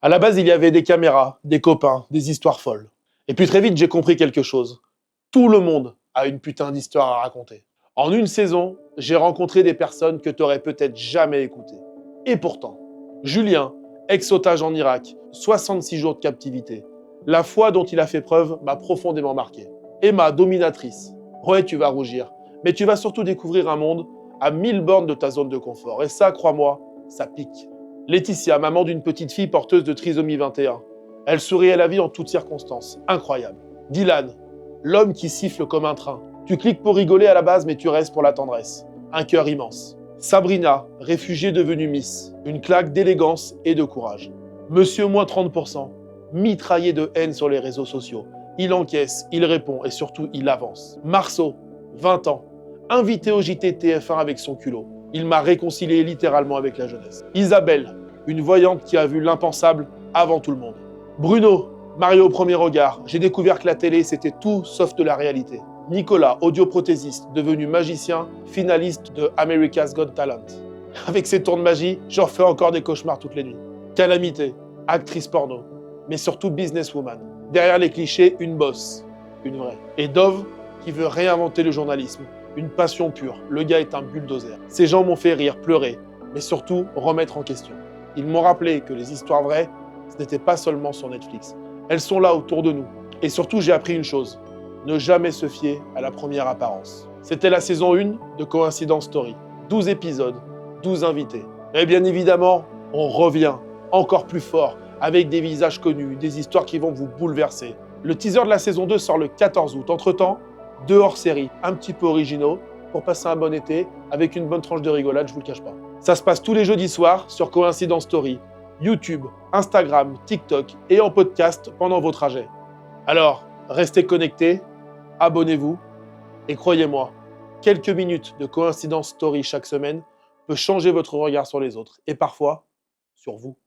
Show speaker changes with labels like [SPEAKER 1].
[SPEAKER 1] À la base, il y avait des caméras, des copains, des histoires folles. Et puis très vite, j'ai compris quelque chose. Tout le monde a une putain d'histoire à raconter. En une saison, j'ai rencontré des personnes que t'aurais peut-être jamais écoutées. Et pourtant, Julien, ex-otage en Irak, 66 jours de captivité. La foi dont il a fait preuve m'a profondément marqué. Emma, dominatrice. Ouais, tu vas rougir, mais tu vas surtout découvrir un monde à 1000 bornes de ta zone de confort. Et ça, crois-moi, ça pique. Laetitia, maman d'une petite fille porteuse de trisomie 21. Elle sourit à la vie en toutes circonstances. Incroyable. Dylan, l'homme qui siffle comme un train. Tu cliques pour rigoler à la base, mais tu restes pour la tendresse. Un cœur immense. Sabrina, réfugiée devenue Miss. Une claque d'élégance et de courage. Monsieur moins 30%, mitraillé de haine sur les réseaux sociaux. Il encaisse, il répond et surtout il avance. Marceau, 20 ans, invité au JT TF1 avec son culot. Il m'a réconcilié littéralement avec la jeunesse. Isabelle, une voyante qui a vu l'impensable avant tout le monde. Bruno, marié au premier regard, j'ai découvert que la télé c'était tout sauf de la réalité. Nicolas, audioprothésiste, devenu magicien, finaliste de America's Got Talent. Avec ses tours de magie, j'en fais encore des cauchemars toutes les nuits. Calamité, actrice porno, mais surtout businesswoman. Derrière les clichés, une bosse, une vraie. Et Dove, qui veut réinventer le journalisme. Une passion pure, le gars est un bulldozer. Ces gens m'ont fait rire, pleurer, mais surtout remettre en question. Ils m'ont rappelé que les histoires vraies, ce n'était pas seulement sur Netflix. Elles sont là autour de nous. Et surtout, j'ai appris une chose. Ne jamais se fier à la première apparence. C'était la saison 1 de Coïncidence Story. 12 épisodes, 12 invités. Et bien évidemment, on revient encore plus fort, avec des visages connus, des histoires qui vont vous bouleverser. Le teaser de la saison 2 sort le 14 août. Entre-temps, 2 hors-série, un petit peu originaux, pour passer un bon été, avec une bonne tranche de rigolade, je vous le cache pas. Ça se passe tous les jeudis soirs sur Coïncidence Story, YouTube, Instagram, TikTok et en podcast pendant vos trajets. Alors, restez connectés, abonnez-vous, et croyez-moi, quelques minutes de Coïncidence Story chaque semaine peut changer votre regard sur les autres, et parfois, sur vous.